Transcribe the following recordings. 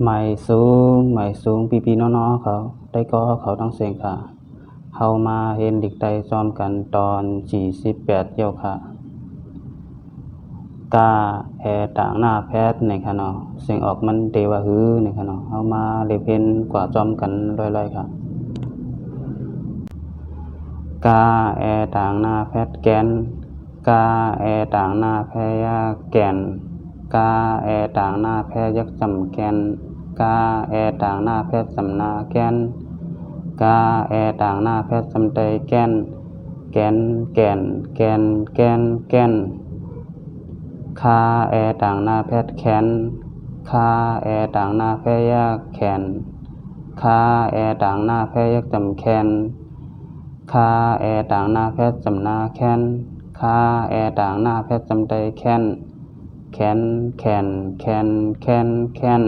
ไม่สูงพี่ๆน้องๆเขาได้ก่อเขาทั้งเสียงค่ะเฮามาเห็นเด็กไตซ้อมกันตอน48เจ้าค่ะกาแอต่างหน้าแพทย์ในค่ะเนาะเสียงออกมันเตว่าฮือในค่ะเนาะเฮามาเรียนเพิ่นกว่าซ้อมกันร้อยๆค่ะกาแอต่างหน้าแพทย์แกนกาแอต่างหน้าแพยาแก่นกาแอต่างหน้าแพยักจำแกนกาแอต่างหน้าแพทย์สำนาแกนกาแอต่างหน้าแพทย์สำใจแกนแกนแก่นแกนแกนแกนคาแอต่างหน้าแพทย์แขนคาแอต่างหน้าแพยาแขนคาแอต่างหน้าแพยักจำแขนคาแอต่างหน้าแพทย์สำนาแขนคาแอต่างหน้าแพทย์สำใจแขนแขนแขนแขนแขนแขน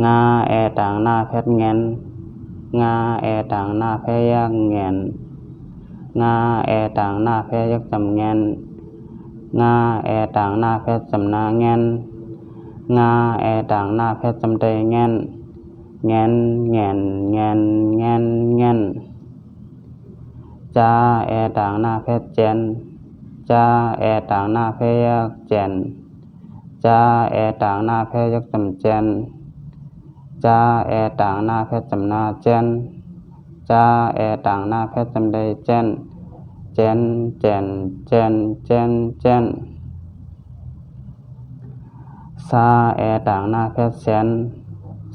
งาแอต่างหน้าแพทย์แงนงาแอต่างหน้าแพยักแงนงาแอต่างหน้าแพยักจำแงนงาแอต่างหน้าแพทย์สำนาแงนงาแอต่างหน้าแพทย์สำใจแงนแงนแงนแงนแงนแงนจาแอต่างหน้าแพทย์แจนจาแอต่างหน้าแพยักแจนจาแอต่างหน้าแพยักจำแจนจาแอต่างหน้าแพทย์สำนาแจนจาแอต่างหน้าแพทย์สำใดแจนแจนแจนแจนแจนแจนซาแอต่างหน้าแพทย์แสน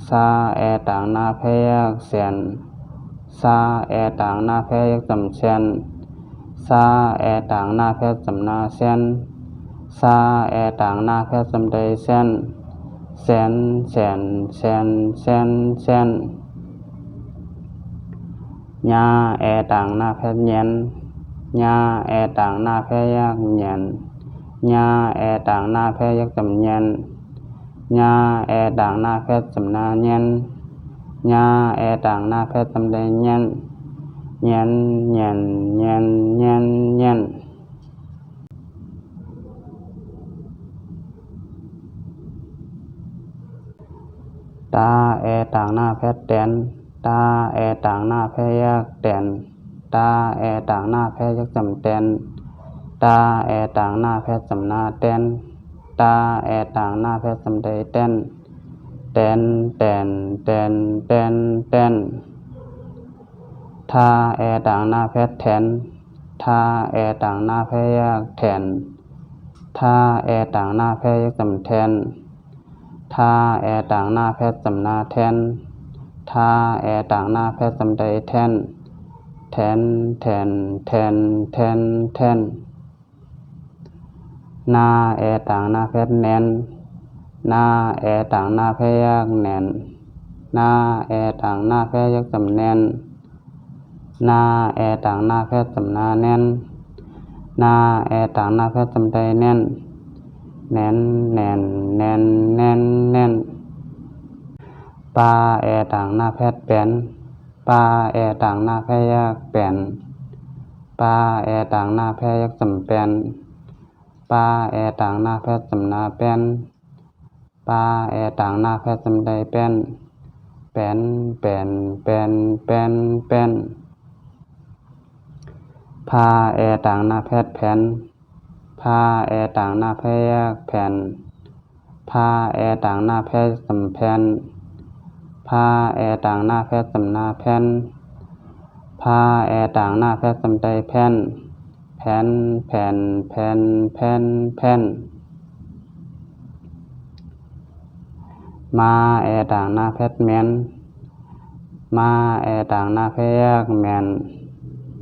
ซาแอต่างหน้าแพยักแสนซาแอต่างหน้าแพยักจำแสนซาแอต่างหน้าแพทย์สำนาแสนซาแอต่างหน้าแพทย์สำใดแสนแสนแสนแสนแสนแสนญาแอต่างหน้าแพทย์แยนญาแอต่างหน้าแพยักแยนญาแอต่างหน้าแพยักจำแยนญาแอต่างหน้าแพทย์สำนาแยนญาแอต่างหน้าแพทย์สำใดแยนแยนแยนแยนแยนแยนตาแอต่างหน้าแพทย์แตนตาแอต่างหน้าแพยักแตนตาแอต่างหน้าแพยักจำแตนตาแอต่างหน้าแพทย์สำนาแตนตาแอต่างหน้าแพทย์สำใดแตนแตนแตนแตนแตนแตนทาแอต่างหน้าแพทย์แทนทาแอต่างหน้าแพยักแทนทาแอต่างหน้าแพยักจำแทนทาแอต่างหน้าแพทย์สำนาแทนทาแอต่างหน้าแพทย์สำใดแทนแทนแทนแทนแทนแทนนาแอต่างหน้าแพทย์แนนนาแอต่างหน้าแพยักแนนนาแอต่างหน้าแพยักจำแนนนาแอต่างหน้าแพทย์สำนาแนนนาแอต่างหน้าแพทย์สำใดแนนแนนแนนแนนแนนแนนปาแอต่างหน้าแพทย์แปนปาแอต่างหน้าแพยักแปนปาแอต่างหน้าแพยักสำแปนปาแอต่างหน้าแพทย์สำนาแปนปาแอต่างหน้าแพทย์สำใดแปนแปนแปนแปนแปนแปนพาแอต่างหน้าแพทย์แผนพาแอต่างหน้าแพยักแผ่นพาแอต่างหน้าแพทย์สำแผ่นพาแอต่างหน้าแพทย์สำนาแผ่นพาแอต่างหน้าแพทย์สำใจแผ่นแผ่นแผ่นแผ่นแผ่นแผ่นมาแอต่างหน้าแพทย์แมนมาแอต่างหน้าแพยักแมน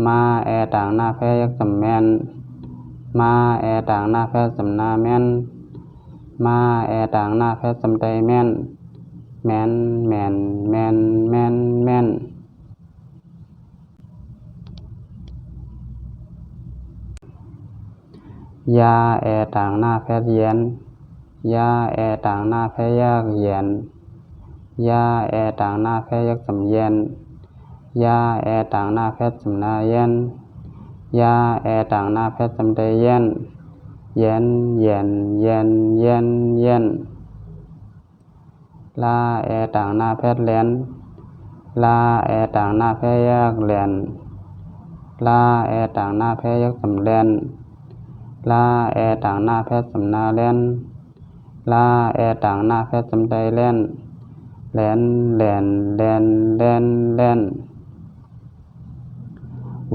มาแอต่างหน้าแพยักสำแมนมาแอต่างหน้าแพทย์สำนาแมนมาแอต่างหน้าแพทย์สำใจแมนแมนแมนแมนแมนแมนยาแอต่างหน้าแพทย์เย็นยาแอต่างหน้าแพยักเย็นยาแอต่างหน้าแพยักสำเย็นยาแอต่างหน้าแพทย์สำนาเย็นยาแอต่างหน้าแพทย์สำใดเย็นเย็นเย็นเย็นเย็นเย็น ลาแอต่างหน้าแพทย์แลนลาแอต่างหน้าแพยากแลนลาแอต่างหน้าแพยักสำแลนลาแอต่างหน้าแพทย์สำนาแลนลาแอต่างหน้าแพทย์สำใดแลนแลนแลนแลนแลนแลน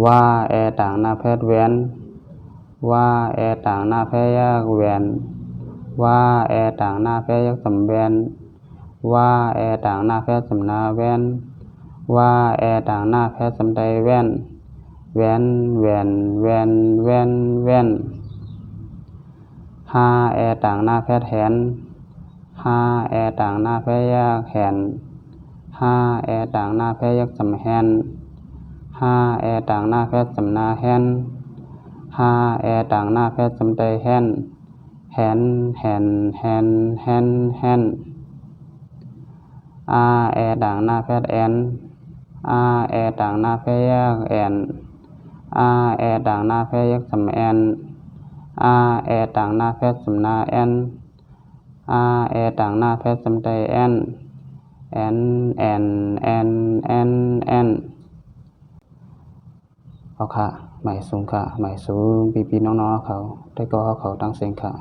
ว่าแอต่างหน้าแพทย์แวนว่าแอต่างหน้าแพยากแวนว่าแอต่างหน้าแพยักสำแวนว่าแอต่างหน้าแพทย์สำนาแวนว่าแอต่างหน้าแพทย์สำใดแวนแวนแวนแวนแวนแวนห้าแอต่างหน้าแพทย์แหนห้าแอต่างหน้าแพยากแหนห้าแอต่างหน้าแพยักสำแหนห้าแอต่างหน้าแพทย์สำนาแหนห้าแอต่างหน้าแพทย์สำใดแหนแหนแหนแหนแหนแหนอาแอต่างหน้าแพทย์แอนอาแอต่างหน้าแพยากแอนอาแอต่างหน้าแพยักสำแอนอาแอต่างหน้าแพทย์สำนาแอนอาแอต่างหน้าแพทย์สำใดแอนแอนแอนแอนแอนแอนเอาค่ะหมายสูงค่ะหมายสูงพี่ๆน้องๆเขาได้ก็เขาตั้งเสียงค่ะ